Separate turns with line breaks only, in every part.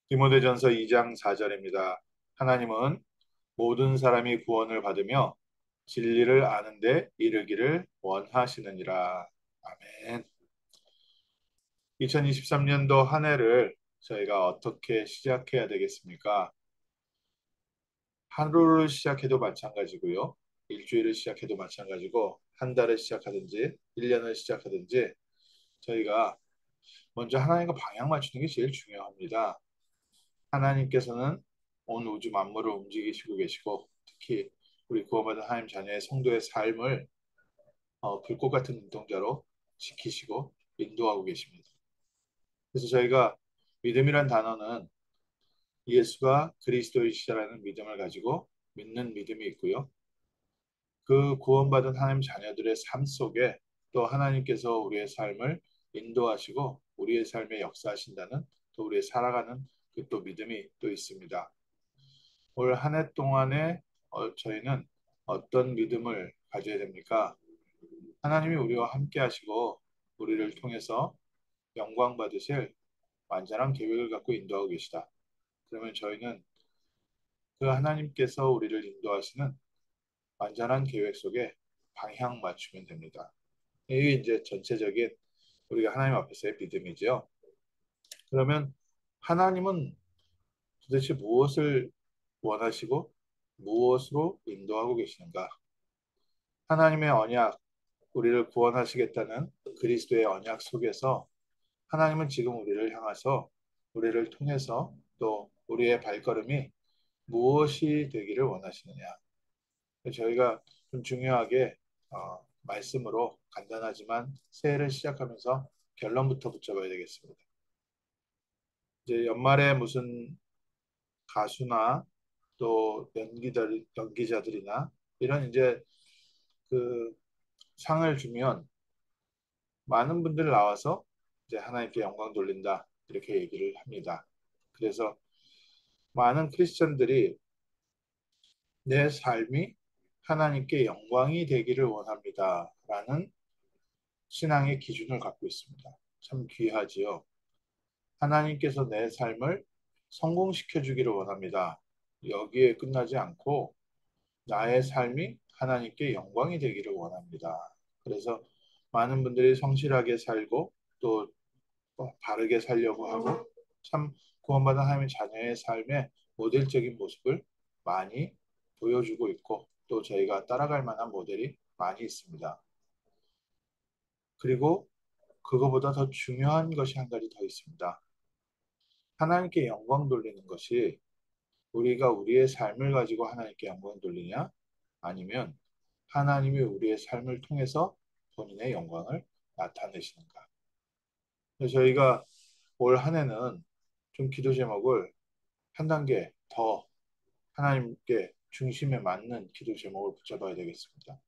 디모데전서 2장 4절입니다. 하나님은 모든 사람이 구원을 받으며 진리를 아는 데 이르기를 원하시느니라. 아멘. 2023년도 한 해를 저희가 어떻게 시작해야 되겠습니까? 하루를 시작해도 마찬가지고요. 일주일을 시작해도 마찬가지고 한 달을 시작하든지 1년을 시작하든지 저희가 먼저 하나님과 방향 맞추는 게 제일 중요합니다. 하나님께서는 온 우주 만물을 움직이시고 계시고 특히 우리 구원받은 하나님 자녀의 성도의 삶을 불꽃 같은 눈동자로 지키시고 인도하고 계십니다. 그래서 저희가 믿음이란 단어는 예수가 그리스도이시라는 믿음을 가지고 믿는 믿음이 있고요. 그 구원받은 하나님 자녀들의 삶 속에 또 하나님께서 우리의 삶을 인도하시고 우리의 삶에 역사하신다는 또 우리의 살아가는 그 또 믿음이 또 있습니다. 올 한 해 동안에 저희는 어떤 믿음을 가져야 됩니까? 하나님이 우리와 함께 하시고 우리를 통해서 영광 받으실 완전한 계획을 갖고 인도하고 계시다. 그러면 저희는 그 하나님께서 우리를 인도하시는 완전한 계획 속에 방향 맞추면 됩니다. 이게 이제 전체적인 우리가 하나님 앞에서의 믿음이죠. 그러면 하나님은 도대체 무엇을 원하시고 무엇으로 인도하고 계시는가? 하나님의 언약, 우리를 구원하시겠다는 그리스도의 언약 속에서 하나님은 지금 우리를 향해서 우리를 통해서 또 우리의 발걸음이 무엇이 되기를 원하시느냐. 저희가 좀 중요하게 말씀으로 간단하지만 새해를 시작하면서 결론부터 붙여봐야 되겠습니다. 이제 연말에 무슨 가수나 또 연기자들이나 이런 이제 그 상을 주면 많은 분들 나와서 이제 하나님께 영광 돌린다 이렇게 얘기를 합니다. 그래서 많은 크리스천들이 내 삶이 하나님께 영광이 되기를 원합니다. 라는 신앙의 기준을 갖고 있습니다. 참 귀하지요. 하나님께서 내 삶을 성공시켜 주기를 원합니다. 여기에 끝나지 않고 나의 삶이 하나님께 영광이 되기를 원합니다. 그래서 많은 분들이 성실하게 살고 또 바르게 살려고 하고 참 구원받은 하나님의 자녀의 삶의 모델적인 모습을 많이 보여주고 있고 또 저희가 따라갈 만한 모델이 많이 있습니다. 그리고 그거보다 더 중요한 것이 한 가지 더 있습니다. 하나님께 영광 돌리는 것이 우리가 우리의 삶을 가지고 하나님께 영광 돌리냐 아니면 하나님이 우리의 삶을 통해서 본인의 영광을 나타내시는가. 그래서 저희가 올 한 해는 좀 기도 제목을 한 단계 더 하나님께 중심에 맞는 기도 제목을 붙잡아야 되겠습니다.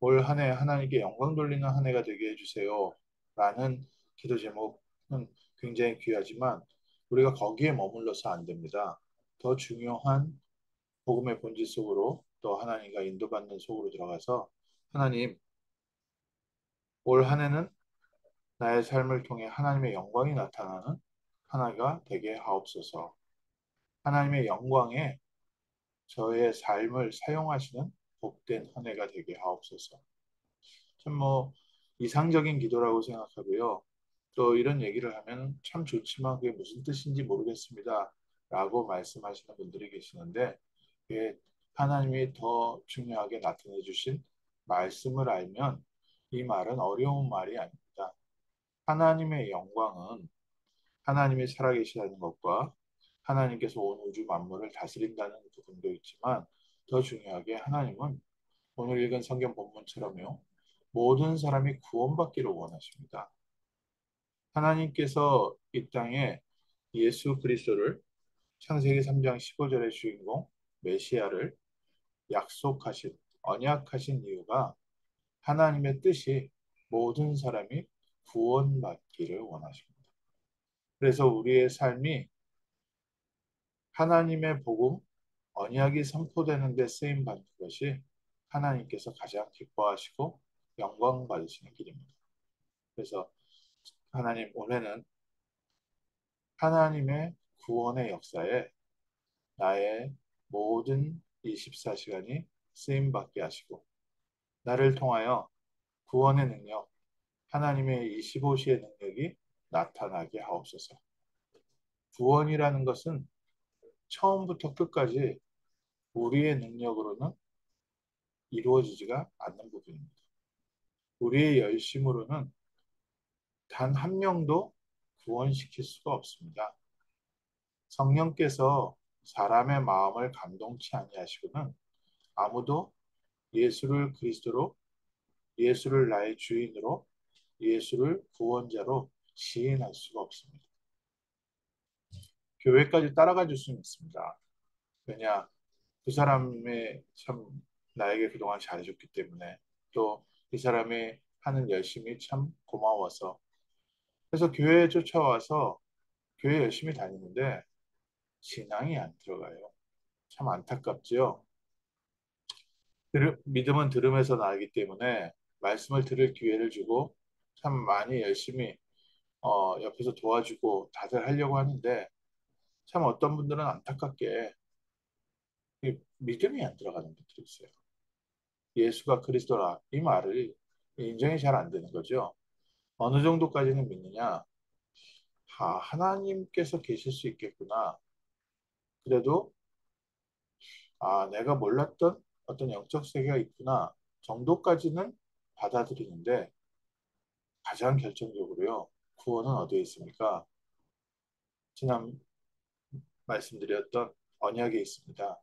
올 한 해 하나님께 영광 돌리는 한 해가 되게 해주세요. 라는 기도 제목은 굉장히 귀하지만 우리가 거기에 머물러서 안 됩니다. 더 중요한 복음의 본질 속으로 또 하나님과 인도받는 속으로 들어가서 하나님, 올 한 해는 나의 삶을 통해 하나님의 영광이 나타나는 하나가 되게 하옵소서. 하나님의 영광에 저의 삶을 사용하시는 복된 한 해가 되게 하옵소서. 참 뭐 이상적인 기도라고 생각하고요. 또 이런 얘기를 하면 참 좋지만 그게 무슨 뜻인지 모르겠습니다. 라고 말씀하시는 분들이 계시는데 그게 하나님이 더 중요하게 나타내 주신 말씀을 알면 이 말은 어려운 말이 아닙니다. 하나님의 영광은 하나님이 살아계시다는 것과 하나님께서 온 우주 만물을 다스린다는 부분도 있지만 더 중요하게 하나님은 오늘 읽은 성경 본문처럼요. 모든 사람이 구원받기를 원하십니다. 하나님께서 이 땅에 예수 그리스도를 창세기 3장 15절의 주인공 메시아를 약속하신 언약하신 이유가 하나님의 뜻이 모든 사람이 구원받기를 원하십니다. 그래서 우리의 삶이 하나님의 복음, 언약이 선포되는 데 쓰임 받는 것이 하나님께서 가장 기뻐하시고 영광 받으시는 길입니다. 그래서 하나님 올해는 하나님의 구원의 역사에 나의 모든 24시간이 쓰임받게 하시고 나를 통하여 구원의 능력, 하나님의 25시의 능력이 나타나게 하옵소서. 구원이라는 것은 처음부터 끝까지 우리의 능력으로는 이루어지지가 않는 부분입니다. 우리의 열심으로는 단 한 명도 구원시킬 수가 없습니다. 성령께서 사람의 마음을 감동치 아니하시고는 아무도 예수를 그리스도로, 예수를 나의 주인으로, 예수를 구원자로 시인할 수가 없습니다. 교회까지 따라가 줄 수는 있습니다. 왜냐, 그 사람의 참 나에게 그동안 잘해줬기 때문에 또 이 사람이 하는 열심이 참 고마워서 그래서 교회에 쫓아와서 교회 열심히 다니는데 신앙이 안 들어가요. 참 안타깝지요. 믿음은 들음에서 나기 때문에 말씀을 들을 기회를 주고 참 많이 열심히 옆에서 도와주고 다들 하려고 하는데 참 어떤 분들은 안타깝게 이 믿음이 안 들어가는 분들이 있어요. 예수가 그리스도라 이 말을 인정이 잘 안 되는 거죠. 어느 정도까지는 믿느냐? 하나님께서 계실 수 있겠구나. 그래도 내가 몰랐던 어떤 영적 세계가 있구나 정도까지는 받아들이는데 가장 결정적으로요. 구원은 어디에 있습니까? 지난 말씀드렸던 언약에 있습니다.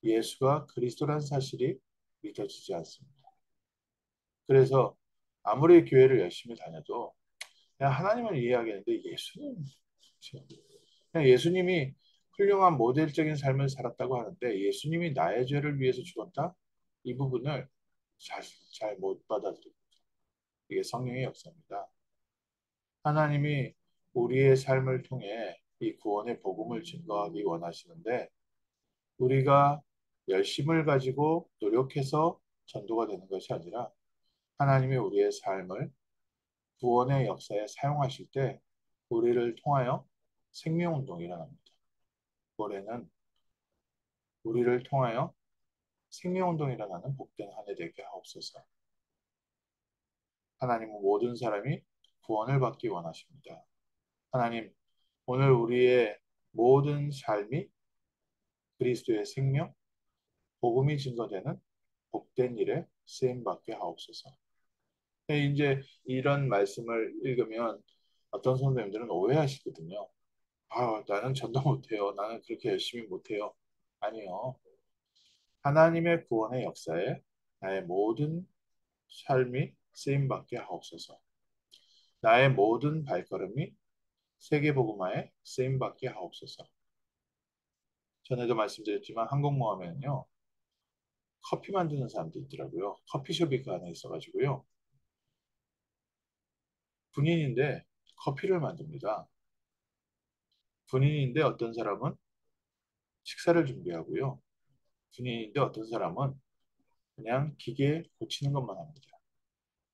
예수가 그리스도란 사실이 믿어지지 않습니다. 그래서 아무리 교회를 열심히 다녀도 그냥 하나님을 이해하겠는데 예수님 그냥 예수님이 훌륭한 모델적인 삶을 살았다고 하는데 예수님이 나의 죄를 위해서 죽었다? 이 부분을 잘 못 받아들입니다. 이게 성령의 역사입니다. 하나님이 우리의 삶을 통해 이 구원의 복음을 증거하기 원하시는데 우리가 열심을 가지고 노력해서 전도가 되는 것이 아니라 하나님이 우리의 삶을 구원의 역사에 사용하실 때 우리를 통하여 생명운동이 일어납니다. 올해는 우리를 통하여 생명운동이 일어나는 복된 한 해 되게 하옵소서. 하나님은 모든 사람이 구원을 받기 원하십니다. 하나님, 오늘 우리의 모든 삶이 그리스도의 생명, 복음이 증거되는 복된 일에 쓰임받게 하옵소서. 이제 이런 말씀을 읽으면 어떤 선생님들은 오해하시거든요. 나는 전도 못해요. 나는 그렇게 열심히 못해요. 아니요. 하나님의 구원의 역사에 나의 모든 삶이 쓰임받게 하옵소서. 나의 모든 발걸음이 세계복음화에 쓰임받게 하옵소서. 전에도 말씀드렸지만 한국모함에는요. 커피 만드는 사람도 있더라고요. 커피숍이 그 안에 있어가지고요. 군인인데 커피를 만듭니다. 군인인데 어떤 사람은 식사를 준비하고요. 군인인데 어떤 사람은 그냥 기계 고치는 것만 합니다.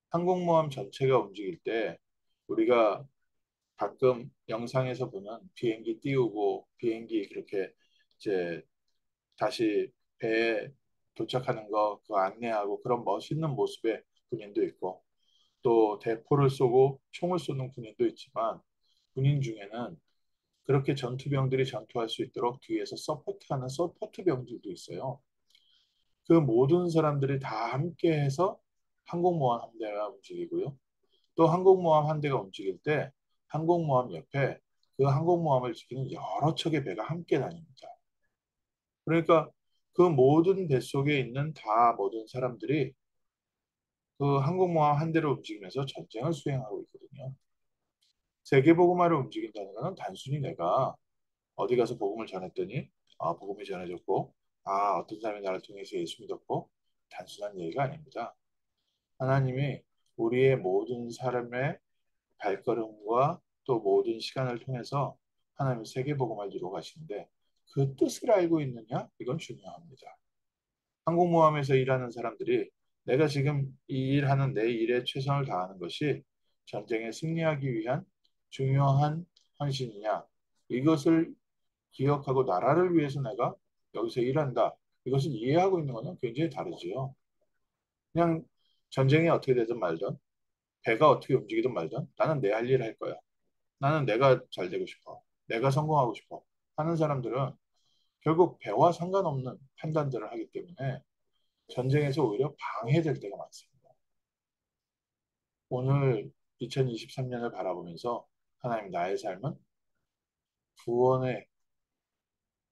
항공모함 전체가 움직일 때 우리가 가끔 영상에서 보는 비행기 띄우고 비행기 그렇게 이제 다시 배에 도착하는 거 그 안내하고 그런 멋있는 모습의 군인도 있고 또 대포를 쏘고 총을 쏘는 군인도 있지만 군인 중에는 그렇게 전투병들이 전투할 수 있도록 뒤에서 서포트하는 서포트병들도 있어요. 그 모든 사람들이 다 함께해서 항공모함 함대가 움직이고요. 또 항공모함 한 대가 움직일 때 항공모함 옆에 그 항공모함을 지키는 여러 척의 배가 함께 다닙니다. 그러니까 그 모든 뱃속에 있는 다 모든 사람들이 그 항공모함 한 대를 움직이면서 전쟁을 수행하고 있거든요. 세계복음화를 움직인다는 것은 단순히 내가 어디 가서 복음을 전했더니 복음이 전해졌고 어떤 사람이 나를 통해서 예수 믿었고 단순한 얘기가 아닙니다. 하나님이 우리의 모든 삶의 발걸음과 또 모든 시간을 통해서 하나님의 세계복음을 이루어 가시는데 그 뜻을 알고 있느냐? 이건 중요합니다. 항공모함에서 일하는 사람들이 내가 지금 이 일하는 내 일에 최선을 다하는 것이 전쟁에 승리하기 위한 중요한 헌신이냐? 이것을 기억하고 나라를 위해서 내가 여기서 일한다. 이것을 이해하고 있는 것은 굉장히 다르지요. 그냥 전쟁이 어떻게 되든 말든 배가 어떻게 움직이든 말든 나는 내 할 일을 할 거야. 나는 내가 잘 되고 싶어. 내가 성공하고 싶어. 하는 사람들은 결국 배와 상관없는 판단들을 하기 때문에 전쟁에서 오히려 방해될 때가 많습니다. 오늘 2023년을 바라보면서 하나님 나의 삶은 구원의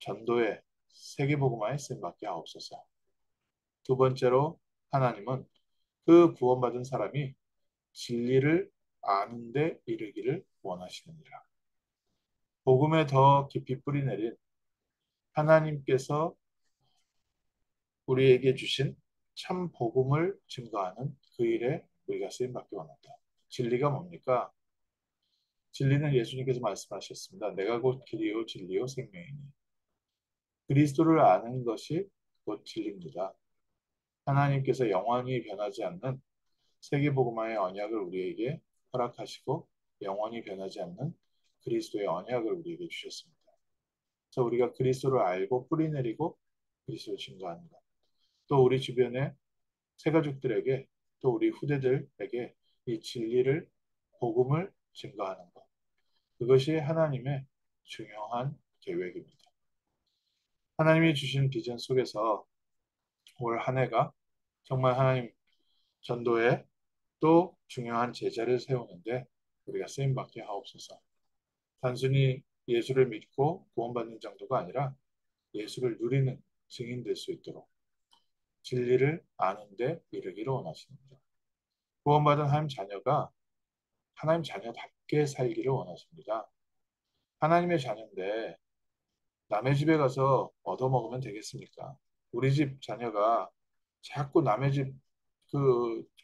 전도의 세계복음화에 쓰임받게 하옵소서. 두 번째로 하나님은 그 구원받은 사람이 진리를 아는 데 이르기를 원하시느니라. 복음에 더 깊이 뿌리내린 하나님께서 우리에게 주신 참 복음을 증거하는 그 일에 우리가 쓰임받기 원한다. 진리가 뭡니까? 진리는 예수님께서 말씀하셨습니다. 내가 곧 길이요 진리요 생명이니. 그리스도를 아는 것이 곧 진리입니다. 하나님께서 영원히 변하지 않는 세계복음화의 언약을 우리에게 허락하시고 영원히 변하지 않는 그리스도의 언약을 우리에게 주셨습니다. 그래서 우리가 그리스도를 알고 뿌리내리고 그리스도를 증거하는 것. 또 우리 주변의 새가족들에게 또 우리 후대들에게 이 진리를 복음을 증거하는 것. 그것이 하나님의 중요한 계획입니다. 하나님이 주신 비전 속에서 올 한 해가 정말 하나님 전도에 또 중요한 제자를 세우는데 우리가 쓰임받게 하옵소서. 단순히 예수를 믿고 구원받는 정도가 아니라 예수를 누리는 증인 될 수 있도록 진리를 아는데 이르기를 원하십니다. 구원받은 하나님 자녀가 하나님 자녀답게 살기를 원하십니다. 하나님의 자녀인데 남의 집에 가서 얻어먹으면 되겠습니까? 우리 집 자녀가 자꾸 남의 집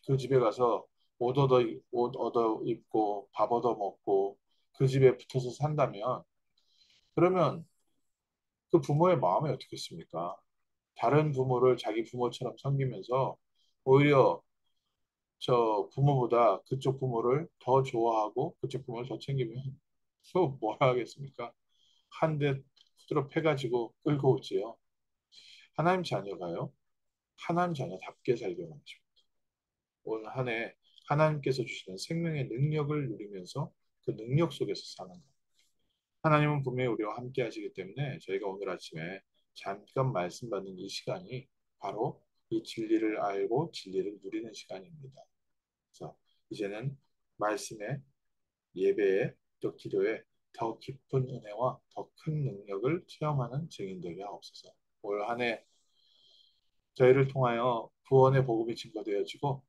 그 집에 가서 옷 얻어 입고 밥 얻어 먹고 그 집에 붙어서 산다면 그러면 그 부모의 마음이 어떻겠습니까? 다른 부모를 자기 부모처럼 섬기면서 오히려 저 부모보다 그쪽 부모를 더 좋아하고 그쪽 부모를 더 챙기면 또 뭐라 하겠습니까? 한 대 후드로 패가지고 끌고 오지요. 하나님 자녀가요. 하나님 자녀답게 살게 원하십니다. 올 한 해 하나님께서 주시는 생명의 능력을 누리면서 그 능력 속에서 사는 것. 하나님은 분명히 우리와 함께 하시기 때문에 저희가 오늘 아침에 잠깐 말씀 받는 이 시간이 바로 이 진리를 알고 진리를 누리는 시간입니다. 그래서 이제는 말씀에 예배에 또 기도에 더 깊은 은혜와 더 큰 능력을 체험하는 증인되게 하옵소서. 올 한 해 저희를 통하여 구원의 복음이 증거되어지고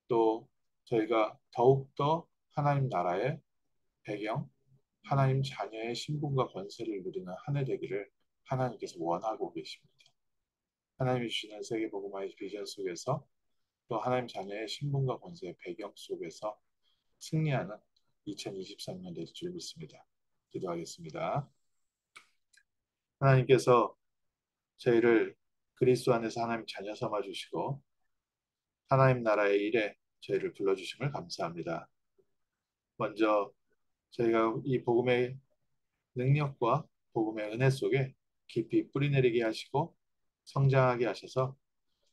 또 저희가 더욱더 하나님 나라의 배경, 하나님 자녀의 신분과 권세를 누리는 한 해 되기를 하나님께서 원하고 계십니다. 하나님이 주시는 세계복음화의 비전 속에서 또 하나님 자녀의 신분과 권세의 배경 속에서 승리하는 2023년 될 줄 믿습니다. 기도하겠습니다. 하나님께서 저희를 그리스도 안에서 하나님 자녀 삼아 주시고 하나님 나라의 일에 저희를 불러주심을 감사합니다. 먼저 저희가 이 복음의 능력과 복음의 은혜 속에 깊이 뿌리내리게 하시고 성장하게 하셔서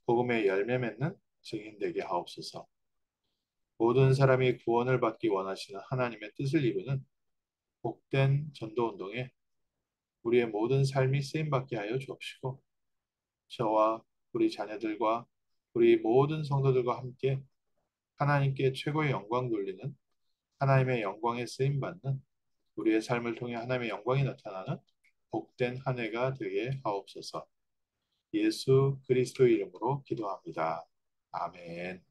복음의 열매 맺는 증인 되게 하옵소서. 모든 사람이 구원을 받기 원하시는 하나님의 뜻을 이루는 복된 전도 운동에 우리의 모든 삶이 쓰임 받게 하여 주옵시고 저와 우리 자녀들과 우리 모든 성도들과 함께 하나님께 최고의 영광 돌리는 하나님의 영광에 쓰임 받는 우리의 삶을 통해 하나님의 영광이 나타나는 복된 한 해가 되게 하옵소서. 예수 그리스도 이름으로 기도합니다. 아멘.